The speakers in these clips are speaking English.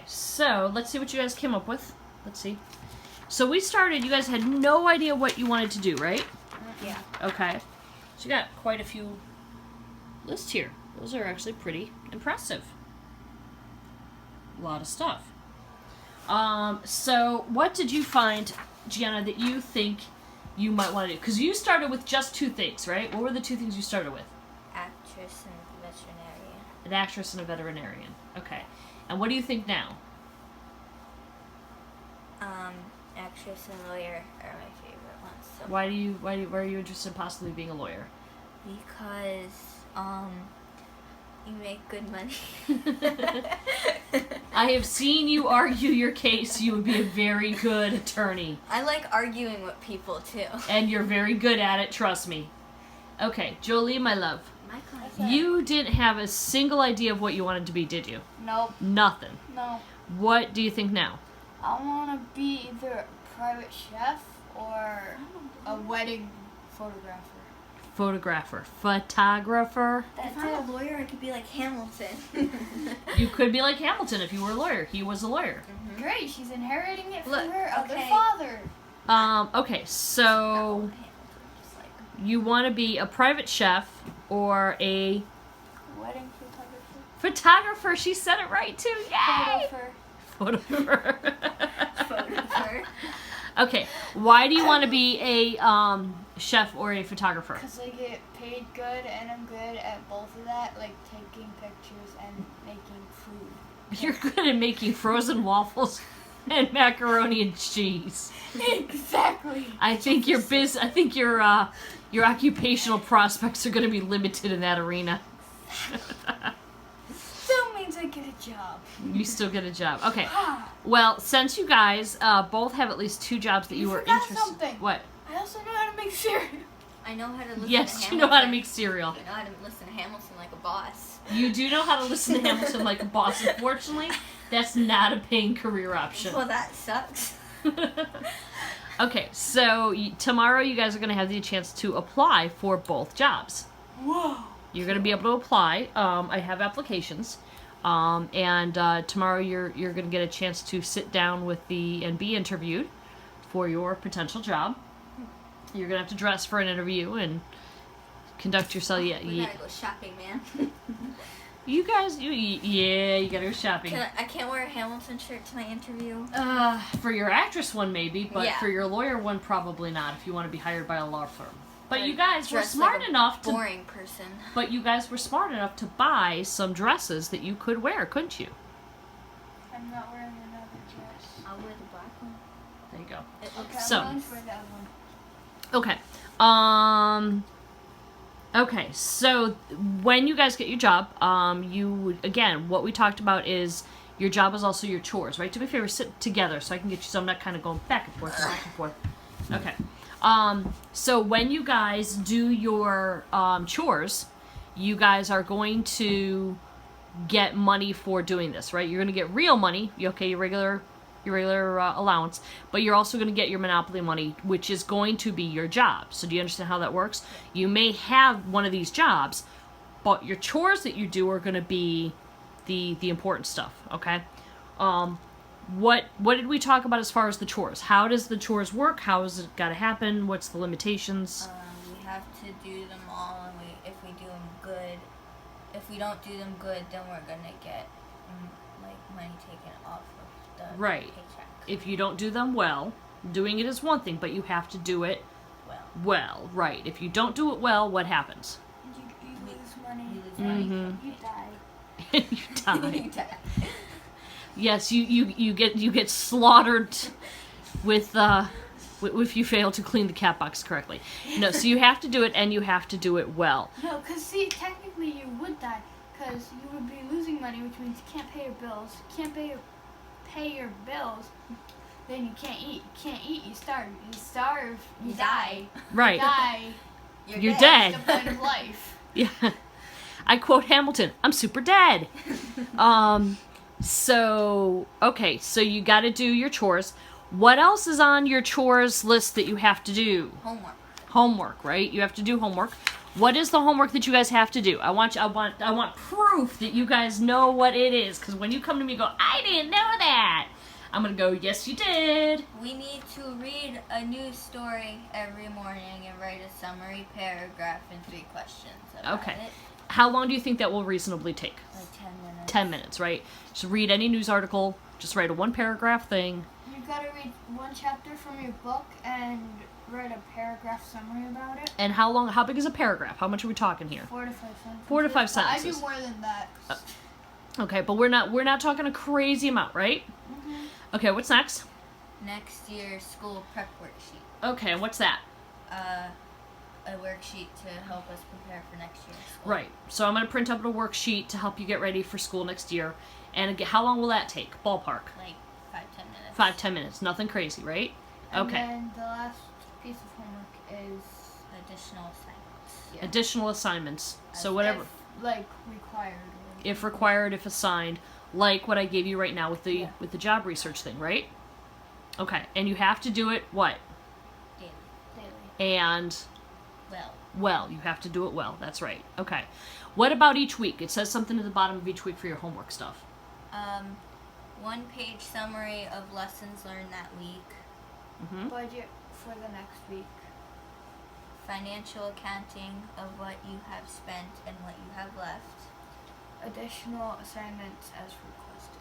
so let's see what you guys came up with. Let's see. So we started, you guys had no idea what you wanted to do, right? Yeah. Okay. So you got quite a few lists here. Those are actually pretty impressive. A lot of stuff. So what did you find, Gianna, that you think you might want to do? Because you started with just 2 things, right? What were the 2 things you started with? Actress and veterinarian. An actress and a veterinarian. Okay. And what do you think now? Actress and lawyer are my favorite ones. So Why are you interested in possibly being a lawyer? because you make good money. I have seen you argue your case. You would be a very good attorney. I like arguing with people too. And you're very good at it, trust me. Okay, Jolie, my love. My class. You didn't have a single idea of what you wanted to be, did you? Nope. Nothing. No. What do you think now? I want to be either a private chef or a wedding photographer. Photographer. If I'm a lawyer, I could be like Hamilton. You could be like Hamilton if you were a lawyer. He was a lawyer. Mm-hmm. Great, she's inheriting it from Look, her other okay. father. Okay, so you want to be a private chef or a Wedding photographer. photographer. She said it right too. Yay! Photographer. Photographer. Okay, why do you want to be a chef or a photographer? Because I get paid good and I'm good at both of that, like taking pictures and making food. You're good at making frozen waffles and macaroni and cheese. Exactly. I think your your occupational prospects are going to be limited in that arena. Still means I get a job. You still get a job. Okay. Well, since you guys both have at least 2 jobs that you were forgot interested. something. What? I also know how to make cereal. I know how to listen to Yes, Hamilton. you know how to make cereal. I know how to listen to Hamilton like a boss. You do know how to listen to Hamilton like a boss. Unfortunately, that's not a paying career option. Well, that sucks. Okay, so tomorrow you guys are going to have the chance to apply for both jobs. Whoa. You're going to be able to apply. I have applications. And tomorrow you're going to get a chance to sit down with and be interviewed for your potential job. You're going to have to dress for an interview and conduct yourself. We gotta go shopping, man. You guys, you gotta go shopping. I can't wear a Hamilton shirt to my interview. For your actress one maybe, but Yeah. for your lawyer one probably not if you want to be hired by a law firm. But you guys were Dress smart like a enough to boring person. But you guys were smart enough to buy some dresses that you could wear, couldn't you? I'm not wearing another dress. I'll wear the black one. There you go. Okay, So- I'm going for that one. Okay. Okay, so when you guys get your job, you would, again, what we talked about is your job is also your chores, right? Do me a favor, sit together so I can get you, so I'm not kind of going back and forth and back and forth. Okay. So when you guys do your chores, you guys are going to get money for doing this, right? You're going to get real money, okay, your regular allowance, but you're also going to get your Monopoly money, which is going to be your job. So do you understand how that works? You may have one of these jobs, but your chores that you do are going to be the important stuff, okay? What did we talk about as far as the chores? How does the chores work? How is it got to happen? What's the limitations? We have to do them all, and if we do them good, if we don't do them good, then we're gonna get money taken off of the Right. paycheck. If you don't do them well, doing it is one thing, but you have to do it well, right. If you don't do it well, what happens? You lose money. You lose money. You die. You die. Yes, you get slaughtered with if you fail to clean the cat box correctly. No, so you have to do it, and you have to do it well. No, because see, technically you would die, because you would be losing money, which means you can't pay your bills. You can't pay your bills, then you can't eat. You can't eat, you starve. You starve, you die. Right. You die. You're dead. That's the point of life. Yeah. I quote Hamilton, I'm super dead. So you got to do your chores. What else is on your chores list that you have to do? Homework. Homework, right? You have to do homework. What is the homework that you guys have to do? I want proof that you guys know what it is. Because when you come to me and go, I didn't know that, I'm going to go, yes, you did. We need to read a news story every morning and write a summary paragraph and 3 questions about Okay. it. How long do you think that will reasonably take? Like 10 minutes. 10 minutes, right? So read any news article, just write a 1-paragraph thing. You gotta read 1 chapter from your book and write a paragraph summary about it. And how big is a paragraph? How much are we talking here? 4 to 5 sentences. 4 to 5 I sentences. do more than that. Okay, but we're not talking a crazy amount, right? Mm-hmm. Okay, what's next? Next year's school prep worksheet. Okay, and what's that? A worksheet to help us prepare for next year's school. Right. So I'm going to print up a worksheet to help you get ready for school next year. And again, how long will that take? Ballpark. Like 5-10 minutes. 5-10 minutes. Nothing crazy, right? Okay. And then the last piece of homework is Additional assignments. yeah, Additional assignments. So If- whatever, like required. Or if required, if assigned, like what I gave you right now with the Yeah. with the job research thing, right? Okay. And you have to do it what? Daily. daily. And Well, you have to do it well. That's right. Okay. What about each week? It says something at the bottom of each week for your homework stuff. 1-page summary of lessons learned that week. Mm-hmm. Budget for the next week. Financial accounting of what you have spent and what you have left. Additional assignments as requested.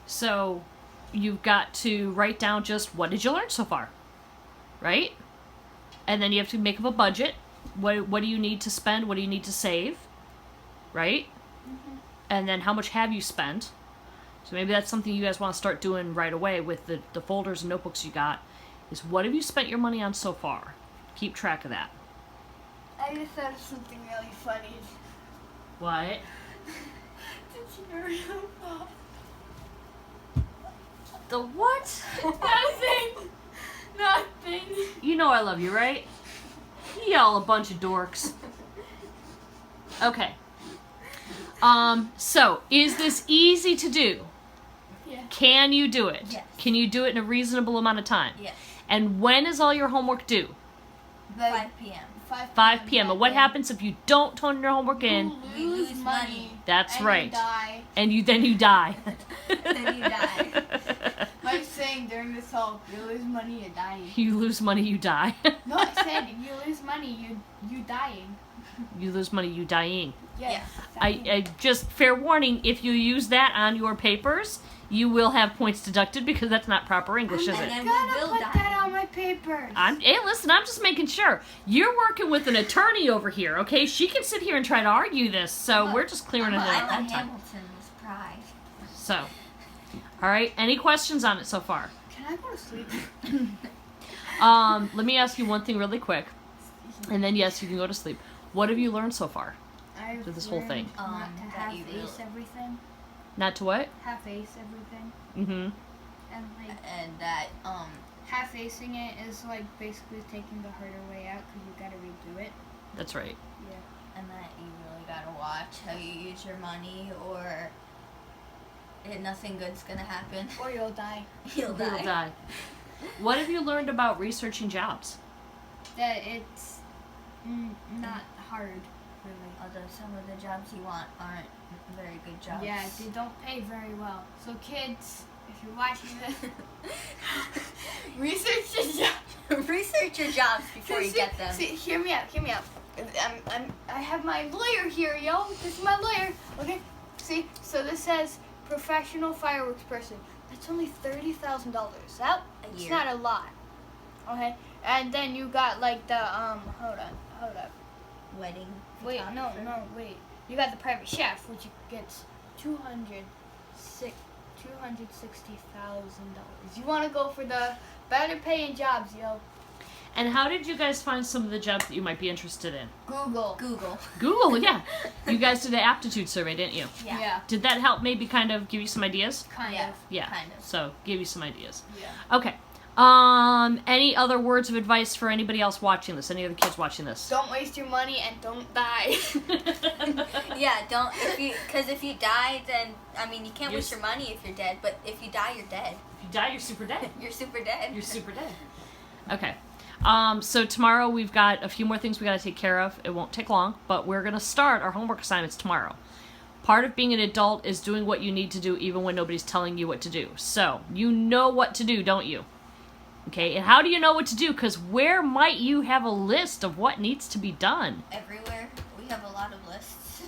So you've got to write down just what did you learn so far, right? And then you have to make up a budget. What do you need to spend? What do you need to save, right? Mm-hmm. And then how much have you spent? So maybe that's something you guys want to start doing right away with the folders and notebooks you got, is what have you spent your money on so far? Keep track of that. I just thought of something really funny. What? Did you know about The what? nothing? Nothing. You know I love you, right? Y'all a bunch of dorks. Okay. So, is this easy to do? Yeah. Can you do it? Yes. Can you do it in a reasonable amount of time? Yes. And when is all your homework due? 5 p.m. 5 p.m. And what happens if you don't turn your homework in? You lose money. That's and right. You die. And then you die. Then you die. My saying during this whole, you lose money, you're dying. You lose money, you die. No, I said you lose money, you dying. You lose money, you dying. Yes. I just fair warning, if you use that on your papers, you will have points deducted because that's not proper English, is And it? then gotta we will put die. that on my papers. Hey, listen, I'm just making sure. You're working with an attorney over here, okay? She can sit here and try to argue this, so Look, we're just clearing it I'm at a that time. Hamilton's pride. So, all right, any questions on it so far? Can I go to sleep? Let me ask you one thing really quick, and then yes, you can go to sleep. What have you learned so far? I've With this whole thing. learned Not to that you half-ace everything. Not to what? Half-ace everything. Mm-hmm. And like, And that, half-acing it is like basically taking the harder way out because you gotta redo it. That's right. Yeah. and that you really gotta watch how you use your money, or nothing good's gonna happen. Or you'll die. You'll die. You'll die. What have you learned about researching jobs? That it's not hard, really. Although some of the jobs you want aren't very good jobs. Yeah, they don't pay very well. So kids, if you're watching this, research your job. Research your jobs before you get them. See, hear me out. I have my lawyer here, yo. This is my lawyer. Okay. See, so this says professional fireworks person. That's only $30,000. That it's year. not a lot. Okay. And then you got like the hold up. Wedding. Wait, photographer. no, wait. You got the private chef, which gets $260,000. You want to go for the better paying jobs, yo. And how did you guys find some of the jobs that you might be interested in? Google. Google, yeah. You guys did an aptitude survey, didn't you? Yeah. Did that help maybe kind of give you some ideas? Kind Yeah. of. Yeah. Kind of. So, give you some ideas. Yeah. Okay. Any other words of advice for anybody else watching this? Any other kids watching this? Don't waste your money and don't die. Yeah, don't, because if you die, then, I mean, you can't You're waste your money if you're dead, but if you die, you're dead. If you die, you're super dead. You're super dead. You're super dead. Okay. So tomorrow we've got a few more things we got to take care of. It won't take long, but we're going to start our homework assignments tomorrow. Part of being an adult is doing what you need to do even when nobody's telling you what to do. So, you know what to do, don't you? Okay, and how do you know what to do? Because where might you have a list of what needs to be done? Everywhere. We have a lot of lists.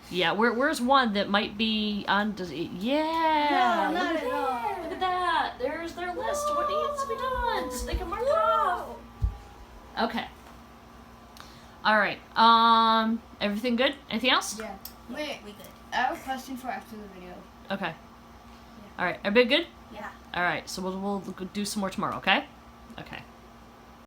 Yeah, where's one that might be on... Yeah! No, not look at all. Look at that! There's their list of what needs to be done, so they can mark it off. Okay. Alright, everything good? Anything else? Yeah. Wait, We good. I have a question for after the video. Okay. Alright, everybody good? Yeah. Alright, so we'll do some more tomorrow, okay? Okay.